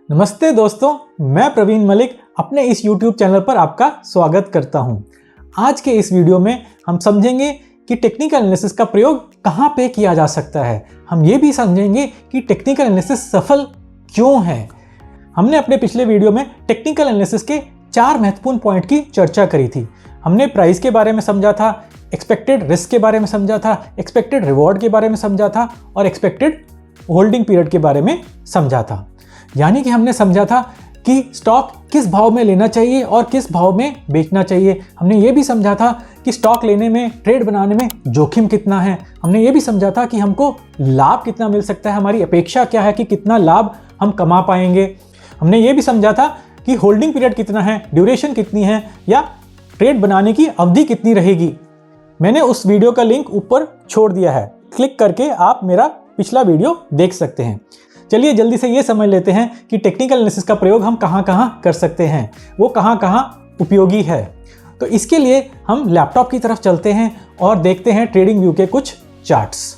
नमस्ते दोस्तों, मैं प्रवीण मलिक अपने इस YouTube चैनल पर आपका स्वागत करता हूं। आज के इस वीडियो में हम समझेंगे कि टेक्निकल एनालिसिस का प्रयोग कहां पे किया जा सकता है। हम ये भी समझेंगे कि टेक्निकल एनालिसिस सफल क्यों है। हमने अपने पिछले वीडियो में टेक्निकल एनालिसिस के 4 महत्वपूर्ण पॉइंट की चर्चा करी थी। हमने प्राइस के बारे में समझा था, एक्सपेक्टेड रिस्क के बारे में समझा था, एक्सपेक्टेड रिवॉर्ड के बारे में समझा था और एक्सपेक्टेड होल्डिंग पीरियड के बारे में समझा था। यानी कि हमने समझा था कि स्टॉक किस भाव में लेना चाहिए और किस भाव में बेचना चाहिए। हमने ये भी समझा था कि स्टॉक लेने में, ट्रेड बनाने में जोखिम कितना है। हमने ये भी समझा था कि हमको लाभ कितना मिल सकता है, हमारी अपेक्षा क्या है कि कितना लाभ हम कमा पाएंगे। हमने ये भी समझा था कि होल्डिंग पीरियड कितना है, ड्यूरेशन कितनी है या ट्रेड बनाने की अवधि कितनी रहेगी। मैंने उस वीडियो का लिंक ऊपर छोड़ दिया है, क्लिक करके आप मेरा पिछला वीडियो देख सकते हैं। चलिए जल्दी से ये समझ लेते हैं कि टेक्निकल एनालिसिस का प्रयोग हम कहां कहां कर सकते हैं, वो कहां कहां उपयोगी है। तो इसके लिए हम लैपटॉप की तरफ चलते हैं और देखते हैं ट्रेडिंग व्यू के कुछ चार्ट्स।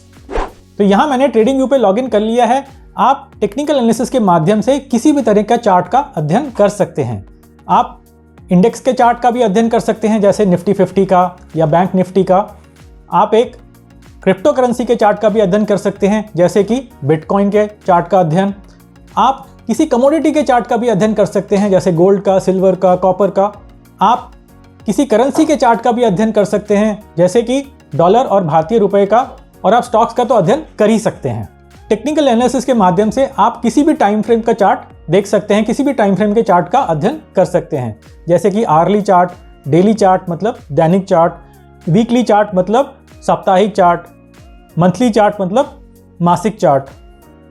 तो यहाँ मैंने ट्रेडिंग व्यू पे लॉगिन कर लिया है। आप टेक्निकल एनालिसिस के माध्यम से किसी भी तरह का चार्ट का अध्ययन कर सकते हैं। आप इंडेक्स के चार्ट का भी अध्ययन कर सकते हैं, जैसे निफ्टी 50 का या बैंक निफ्टी का। आप एक क्रिप्टो करेंसी के चार्ट का भी अध्ययन कर सकते हैं, जैसे कि बिटकॉइन के चार्ट का अध्ययन। आप किसी कमोडिटी के चार्ट का भी अध्ययन कर सकते हैं, जैसे गोल्ड का, सिल्वर का, कॉपर का। आप किसी करेंसी के चार्ट का भी अध्ययन कर सकते हैं, जैसे कि डॉलर और भारतीय रुपए का। और आप स्टॉक्स का तो अध्ययन कर ही सकते हैं। टेक्निकल एनालिसिस के माध्यम से आप किसी भी टाइम फ्रेम का चार्ट देख सकते हैं, किसी भी टाइम फ्रेम के चार्ट का अध्ययन कर सकते हैं, जैसे कि आवर्ली चार्ट, डेली चार्ट मतलब दैनिक चार्ट, वीकली चार्ट मतलब साप्ताहिक चार्ट, मंथली चार्ट मतलब मासिक चार्ट।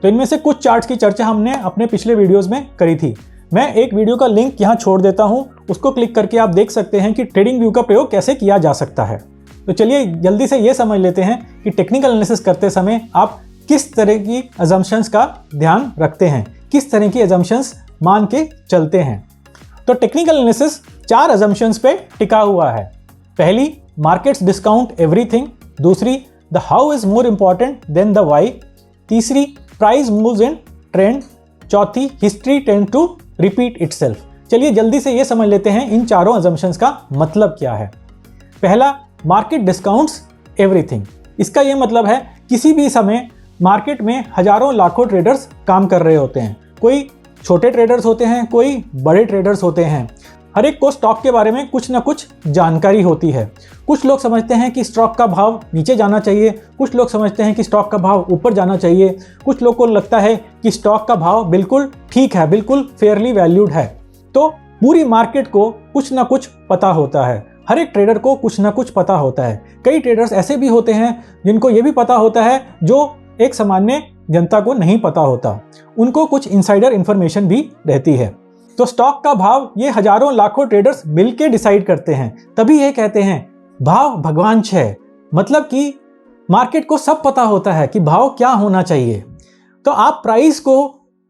तो इनमें से कुछ चार्ट्स की चर्चा हमने अपने पिछले वीडियोस में करी थी। मैं एक वीडियो का लिंक यहाँ छोड़ देता हूँ, उसको क्लिक करके आप देख सकते हैं कि ट्रेडिंग व्यू का प्रयोग कैसे किया जा सकता है। तो चलिए जल्दी से ये समझ लेते हैं कि टेक्निकल एनालिसिस करते समय आप किस तरह की अजम्पशंस का ध्यान रखते हैं, किस तरह की अजम्पशंस मान के चलते हैं। तो टेक्निकल एनालिसिस 4 अजम्पशंस पे टिका हुआ है। पहली, मार्केट्स डिस्काउंट एवरीथिंग। दूसरी, The how is more important than the why। तीसरी, price moves in trend। चौथी, history tend to repeat itself। चलिए जल्दी से ये समझ लेते हैं इन चारों assumptions का मतलब क्या है। पहला, market discounts everything। इसका ये मतलब है किसी भी समय मार्केट में हजारों लाखों ट्रेडर्स काम कर रहे होते हैं। कोई छोटे ट्रेडर्स होते हैं, कोई बड़े ट्रेडर्स होते हैं। हर एक को स्टॉक के बारे में कुछ ना कुछ जानकारी होती है। कुछ लोग समझते हैं कि स्टॉक का भाव नीचे जाना चाहिए, कुछ लोग समझते हैं कि स्टॉक का भाव ऊपर जाना चाहिए, कुछ लोग को लगता है कि स्टॉक का भाव बिल्कुल ठीक है, बिल्कुल फेयरली वैल्यूड है। तो पूरी मार्केट को कुछ ना कुछ पता होता है, हर एक ट्रेडर को कुछ ना कुछ पता होता है। कई ट्रेडर्स ऐसे भी होते हैं जिनको ये भी पता होता है जो एक सामान्य जनता को नहीं पता होता, उनको कुछ इनसाइडर इंफॉर्मेशन भी रहती है। तो स्टॉक का भाव ये हजारों लाखों ट्रेडर्स मिलकर डिसाइड करते हैं, तभी ये कहते हैं भाव भगवान है। मतलब कि मार्केट को सब पता होता है कि भाव क्या होना चाहिए। तो आप प्राइस को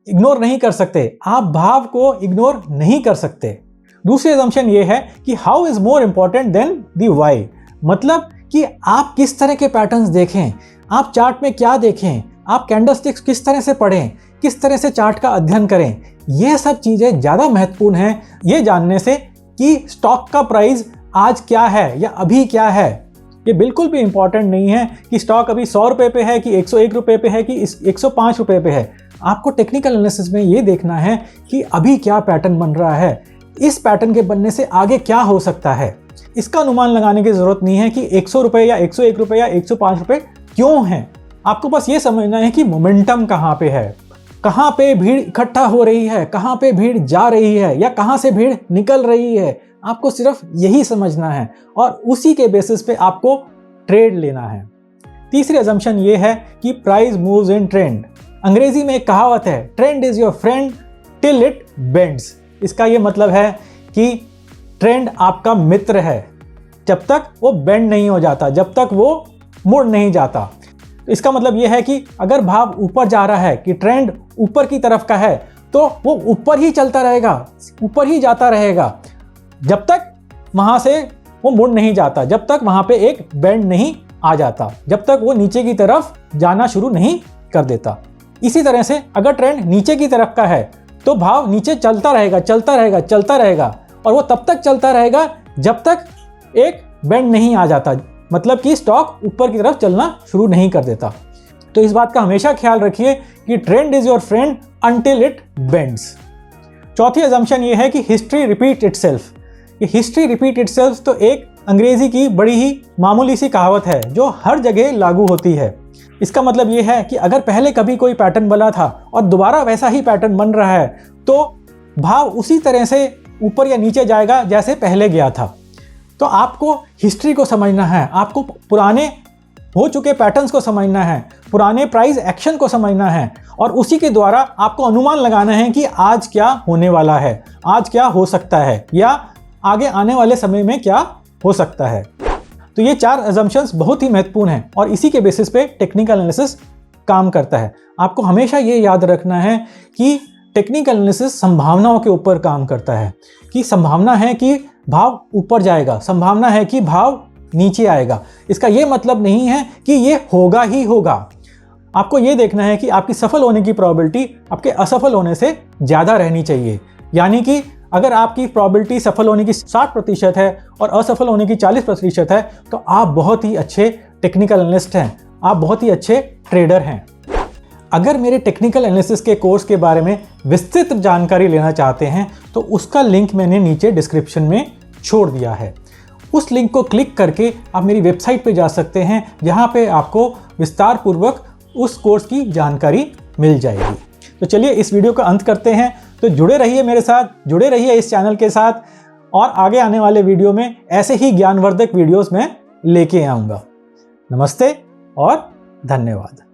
इग्नोर नहीं कर सकते, आप भाव को इग्नोर नहीं कर सकते। दूसरी असम्पशन ये है कि how is more important than the why. मतलब कि आप किस तरह के पैटर्न्स देखें, आप चार्ट में क्या देखें, आप कैंडलस्टिक्स किस तरह से पढ़ें, किस तरह से चार्ट का अध्ययन करें। ये सब चीज़ें ज़्यादा महत्वपूर्ण हैं ये जानने से कि स्टॉक का प्राइस आज क्या है या अभी क्या है। ये बिल्कुल भी इंपॉर्टेंट नहीं है कि स्टॉक अभी 100 रुपये पे है कि 101 रुपये पे है कि 105 रुपये पे है। आपको टेक्निकल एनालिसिस में ये देखना है कि अभी क्या पैटर्न बन रहा है, इस पैटर्न के बनने से आगे क्या हो सकता है। इसका अनुमान लगाने की ज़रूरत नहीं है कि 100 रुपये या 101 रुपये या 105 रुपये क्यों हैं। आपको बस ये समझना है कि मोमेंटम कहाँ पे है, कहाँ पे भीड़ इकट्ठा हो रही है, कहाँ पे भीड़ जा रही है या कहाँ से भीड़ निकल रही है। आपको सिर्फ यही समझना है और उसी के बेसिस पे आपको ट्रेड लेना है। तीसरी अजम्पशन ये है कि प्राइस मूव्स इन ट्रेंड। अंग्रेजी में एक कहावत है, trend is your friend till it bends. इसका ये मतलब है कि ट्रेंड आपका मित्र है जब तक वो बेंड नहीं हो जाता, जब तक वो मुड़ नहीं जाता। तो इसका मतलब ये है कि अगर भाव ऊपर जा रहा है, कि ट्रेंड ऊपर की तरफ का है, तो वो ऊपर ही चलता रहेगा, ऊपर ही जाता रहेगा जब तक वहाँ से वो मुड़ नहीं जाता, जब तक वहाँ पे एक बेंड नहीं आ जाता, जब तक वो नीचे की तरफ जाना शुरू नहीं कर देता। इसी तरह से अगर ट्रेंड नीचे की तरफ का है तो भाव नीचे चलता रहेगा चलता रहेगा चलता रहेगा, और वो तब तक चलता रहेगा जब तक एक बेंड नहीं आ जाता, मतलब कि स्टॉक ऊपर की तरफ चलना शुरू नहीं कर देता। तो इस बात का हमेशा ख्याल रखिए कि trend is your friend until it bends. चौथी अजम्पशन ये है कि हिस्ट्री रिपीट इटसेल्फ। ये हिस्ट्री रिपीट इटसेल्फ तो एक अंग्रेजी की बड़ी ही मामूली सी कहावत है जो हर जगह लागू होती है। इसका मतलब ये है कि अगर पहले कभी कोई पैटर्न बना था और दोबारा वैसा ही पैटर्न बन रहा है तो भाव उसी तरह से ऊपर या नीचे जाएगा जैसे पहले गया था। तो आपको हिस्ट्री को समझना है, आपको पुराने हो चुके पैटर्न्स को समझना है, पुराने प्राइस एक्शन को समझना है, और उसी के द्वारा आपको अनुमान लगाना है कि आज क्या होने वाला है, आज क्या हो सकता है, या आगे आने वाले समय में क्या हो सकता है। तो ये 4 अजम्पशंस बहुत ही महत्वपूर्ण हैं और इसी के बेसिस पे टेक्निकल एनालिसिस काम करता है। आपको हमेशा ये याद रखना है कि टेक्निकल एनालिसिस संभावनाओं के ऊपर काम करता है, कि संभावना है कि भाव ऊपर जाएगा, संभावना है कि भाव नीचे आएगा। इसका ये मतलब नहीं है कि ये होगा ही होगा। आपको ये देखना है कि आपकी सफल होने की प्रोबेबिलिटी आपके असफल होने से ज़्यादा रहनी चाहिए। यानी कि अगर आपकी प्रोबेबिलिटी सफल होने की 60% है और असफल होने की 40% है तो आप बहुत ही अच्छे टेक्निकल एनालिस्ट हैं, आप बहुत ही अच्छे ट्रेडर हैं। अगर मेरे टेक्निकल एनालिसिस के कोर्स के बारे में विस्तृत जानकारी लेना चाहते हैं तो उसका लिंक मैंने नीचे डिस्क्रिप्शन में छोड़ दिया है। उस लिंक को क्लिक करके आप मेरी वेबसाइट पे जा सकते हैं जहाँ पे आपको विस्तार पूर्वक उस कोर्स की जानकारी मिल जाएगी। तो चलिए इस वीडियो का अंत करते हैं। तो जुड़े रहिए मेरे साथ, जुड़े रहिए इस चैनल के साथ, और आगे आने वाले वीडियो में ऐसे ही ज्ञानवर्धक वीडियोस मैं लेके आऊँगा। नमस्ते और धन्यवाद।